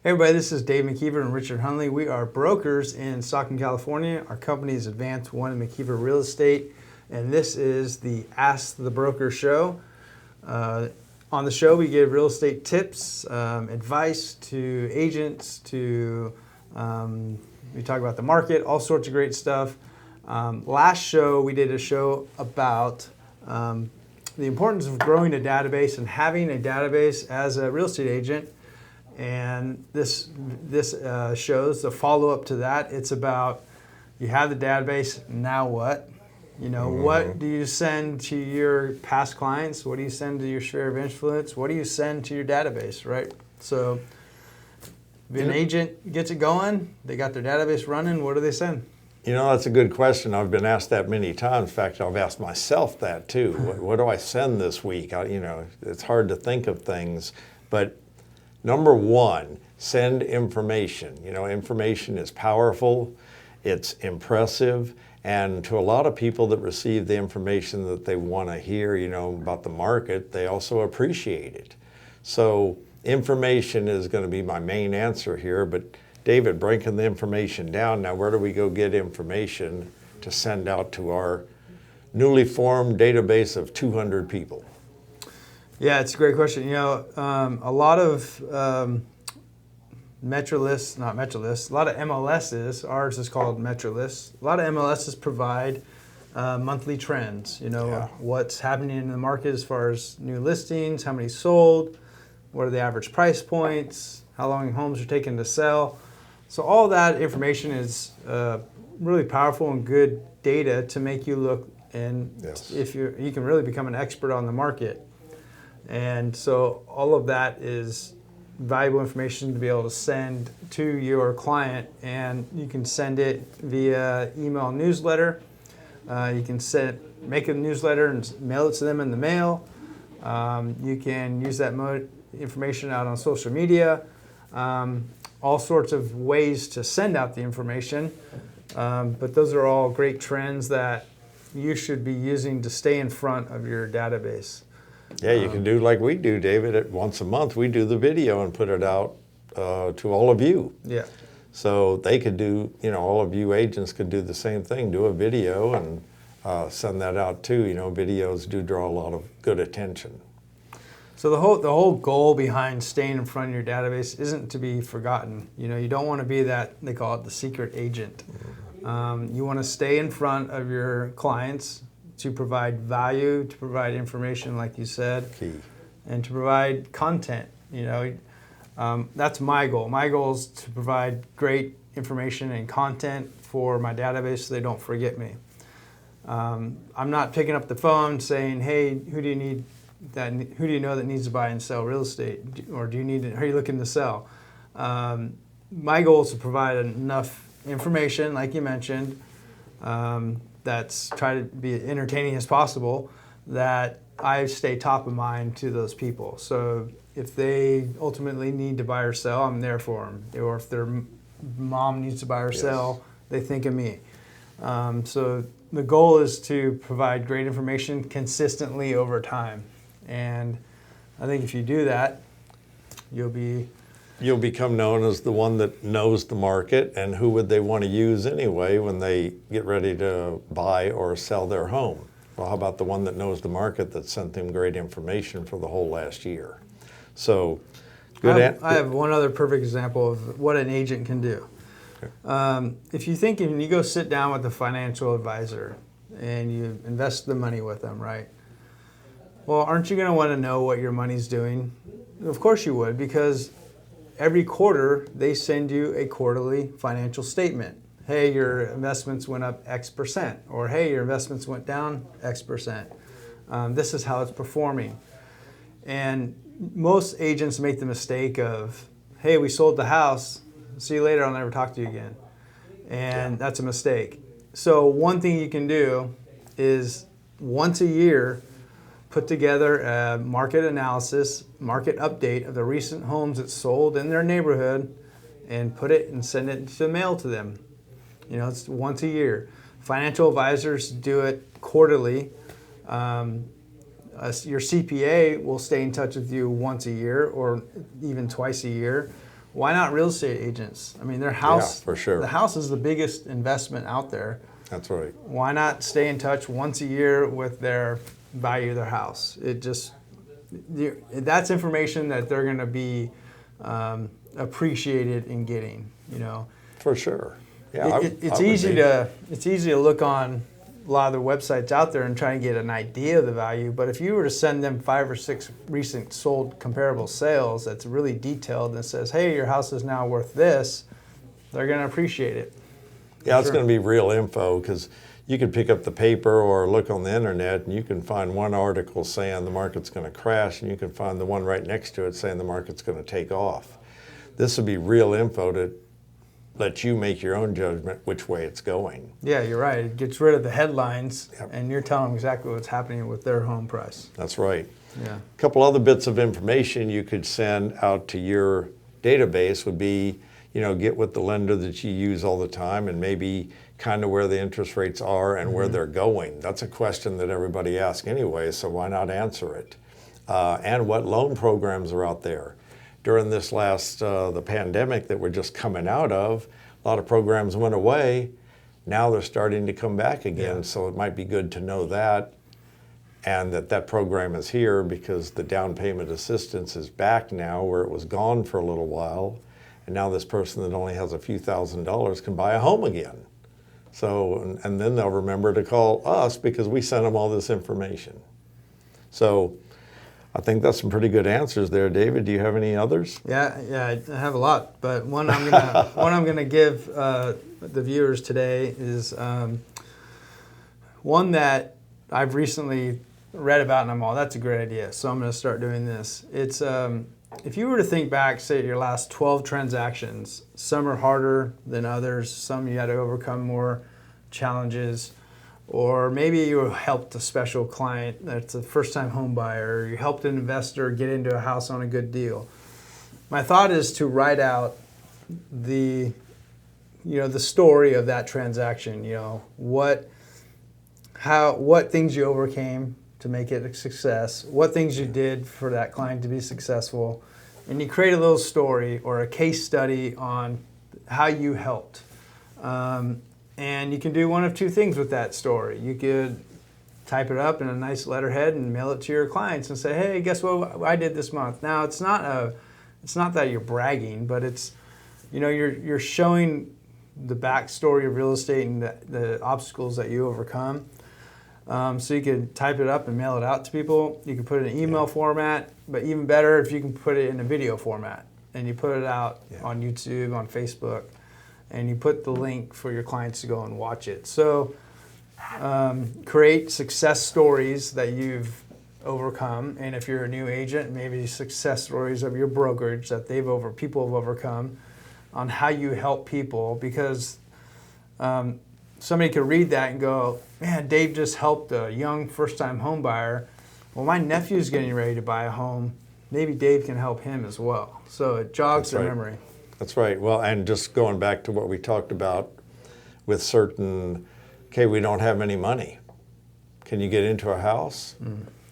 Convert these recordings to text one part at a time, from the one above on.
Hey everybody, this is Dave McKeever and Richard Hunley. We are brokers in Stockton, California. Our company is Advanced One and McKeever Real Estate, and this is the Ask the Broker show. On the show, we give real estate tips, advice to agents, we talk about the market, all sorts of great stuff. Last show, we did a show about the importance of growing a database and having a database as a real estate agent. And this shows the follow-up to that. It's about, you have the database, now what? What do you send to your past clients? What do you send to your sphere of influence? What do you send to your database, right? So if an agent gets it going, they got their database running, what do they send? That's a good question. I've been asked that many times. In fact, I've asked myself that too. What do I send this week? It's hard to think of things, but number one, send information. Information is powerful, it's impressive, and to a lot of people that receive the information that they want to hear, about the market, they also appreciate it. So information is going to be my main answer here, but David, breaking the information down, now where do we go get information to send out to our newly formed database of 200 people? Yeah, it's a great question. A lot of MetroLists, not MetroLists, a lot of MLSs, ours is called MetroLists. A lot of MLSs provide monthly trends, what's happening in the market as far as new listings, how many sold, what are the average price points, how long homes are taking to sell. So all that information is really powerful and good data to make you look, and if you can really become an expert on the market. And so all of that is valuable information to be able to send to your client, and you can send it via email newsletter. You can make a newsletter and mail it to them in the mail. You can use that information out on social media. All sorts of ways to send out the information. But those are all great trends that you should be using to stay in front of your database. Yeah, you can do like we do, David. Once a month, we do the video and put it out to all of you. Yeah. So they could do, all of you agents could do the same thing, do a video and send that out too. Videos do draw a lot of good attention. So the whole goal behind staying in front of your database isn't to be forgotten. You don't want to be that, they call it the secret agent. You want to stay in front of your clients, to provide value, to provide information, like you said, Key. And to provide content. That's my goal. My goal is to provide great information and content for my database so they don't forget me. I'm not picking up the phone saying, "Hey, who do you know that needs to buy and sell real estate, or are you looking to sell?" My goal is to provide enough information, like you mentioned. That's try to be entertaining as possible, that I stay top of mind to those people. So if they ultimately need to buy or sell, I'm there for them. Or if their mom needs to buy or sell, they think of me. So the goal is to provide great information consistently over time. And I think if you do that, You'll become known as the one that knows the market, and who would they want to use anyway when they get ready to buy or sell their home? Well, how about the one that knows the market that sent them great information for the whole last year? So, I have one other perfect example of what an agent can do. Okay. If you go sit down with a financial advisor and you invest the money with them, right? Well, aren't you going to want to know what your money's doing? Of course you would, because every quarter, they send you a quarterly financial statement. Hey, your investments went up X percent, or hey, your investments went down X percent. This is how it's performing. And most agents make the mistake of, hey, we sold the house, see you later, I'll never talk to you again. And that's a mistake. So one thing you can do is once a year, put together a market analysis, market update of the recent homes that sold in their neighborhood, and put it and send it to the mail to them. It's once a year. Financial advisors do it quarterly. Your CPA will stay in touch with you once a year or even twice a year. why not real estate agents? I mean, their house, Yeah, for sure. the house is the biggest investment out there. That's right. Why not stay in touch once a year with their value of their house? That's information that they're going to be appreciated in getting. You know, For sure. Yeah, it's easy to look on a lot of the websites out there and try and get an idea of the value. But if you were to send them 5 or 6 recent sold comparable sales that's really detailed and says, "Hey, your house is now worth this," they're going to appreciate it. Yeah, it's Sure. going to be real info because you can pick up the paper or look on the internet and you can find one article saying the market's going to crash, and you can find the one right next to it saying the market's going to take off. This would be real info to let you make your own judgment which way it's going. Yeah, you're right. It gets rid of the headlines, Yep. and you're telling them exactly what's happening with their home price. That's right. Yeah. A couple other bits of information you could send out to your database would be, get with the lender that you use all the time and maybe kind of where the interest rates are and where they're going. That's a question that everybody asks anyway, so why not answer it? And what loan programs are out there. During this the pandemic that we're just coming out of, a lot of programs went away. Now they're starting to come back again, Yeah. so it might be good to know that. And that program is here because the down payment assistance is back now where it was gone for a little while. And now this person that only has a few $1,000s can buy a home again. So, and then they'll remember to call us because we sent them all this information. So I think that's some pretty good answers there, David. Do you have any others? Yeah, I have a lot, but one I'm gonna give the viewers today is one that I've recently read about, and I'm all, that's a great idea. So I'm gonna start doing this. It's if you were to think back, say your last 12 transactions, some are harder than others. Some you had to overcome more challenges. Or maybe you helped a special client that's a first-time home buyer, or you helped an investor get into a house on a good deal. My thought is to write out the story of that transaction. What things you overcame to make it a success, what things you did for that client to be successful, and you create a little story or a case study on how you helped. And you can do one of two things with that story. You could type it up in a nice letterhead and mail it to your clients and say, "Hey, guess what I did this month?" Now, it's not that you're bragging, but it's, you're showing the backstory of real estate and the obstacles that you overcome. So you could type it up and mail it out to people. You can put it in email format, but even better if you can put it in a video format and you put it out on YouTube, on Facebook. And you put the link for your clients to go and watch it. So create success stories that you've overcome. And if you're a new agent, maybe success stories of your brokerage that people have overcome on how you help people. Because somebody could read that and go, "Man, Dave just helped a young first-time home buyer. Well, my nephew's getting ready to buy a home. Maybe Dave can help him as well." So it jogs their memory. That's right. Well, and just going back to what we talked about with we don't have any money. Can you get into a house?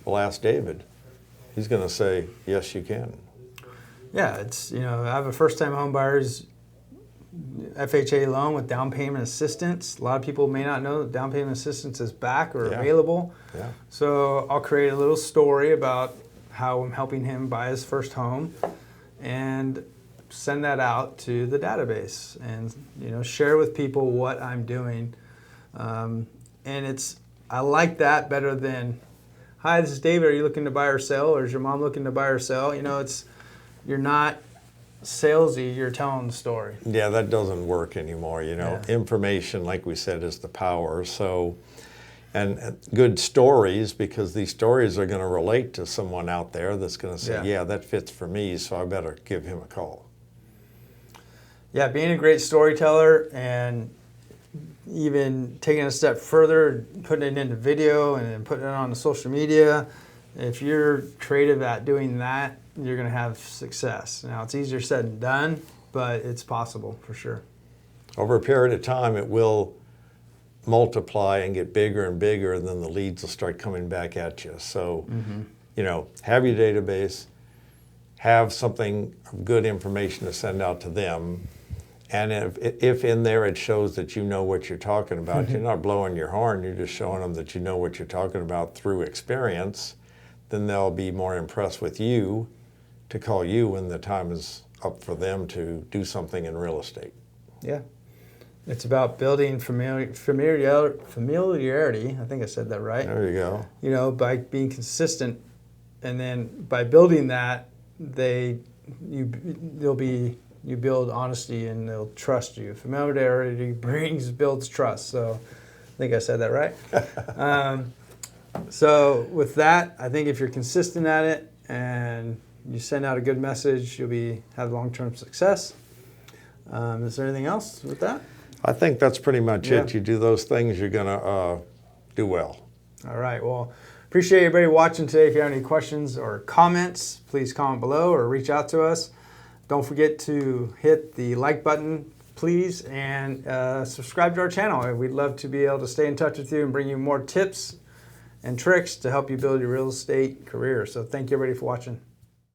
Well, ask David. He's going to say, yes, you can. Yeah, it's, I have a first-time home buyer's FHA loan with down payment assistance. A lot of people may not know that down payment assistance is back or available. Yeah. So I'll create a little story about how I'm helping him buy his first home and send that out to the database and share with people what I'm doing. And I like that better than, "Hi, this is David. Are you looking to buy or sell? Or is your mom looking to buy or sell?" You're not salesy, you're telling the story. Yeah, that doesn't work anymore. Yeah. Information, like we said, is the power. So, and good stories, because these stories are going to relate to someone out there that's going to say, yeah, that fits for me, so I better give him a call. Yeah, being a great storyteller and even taking a step further, putting it into video and then putting it on the social media. If you're creative at doing that, you're going to have success. Now, it's easier said than done, but it's possible for sure. Over a period of time, it will multiply and get bigger and bigger, and then the leads will start coming back at you. So, have your database, have something of good information to send out to them. And if in there it shows that you know what you're talking about, you're not blowing your horn, you're just showing them that you know what you're talking about through experience, then they'll be more impressed with you to call you when the time is up for them to do something in real estate. Yeah. It's about building familiarity. I think I said that right. There you go. You know, by being consistent, and then by building that, you build honesty and they'll trust you. Familiarity builds trust. So I think I said that right. So with that, I think if you're consistent at it and you send out a good message, you'll have long-term success. Is there anything else with that? I think that's pretty much it. You do those things, you're going to do well. All right. Well, appreciate everybody watching today. If you have any questions or comments, please comment below or reach out to us. Don't forget to hit the like button, please, and subscribe to our channel. We'd love to be able to stay in touch with you and bring you more tips and tricks to help you build your real estate career. So thank you, everybody, for watching.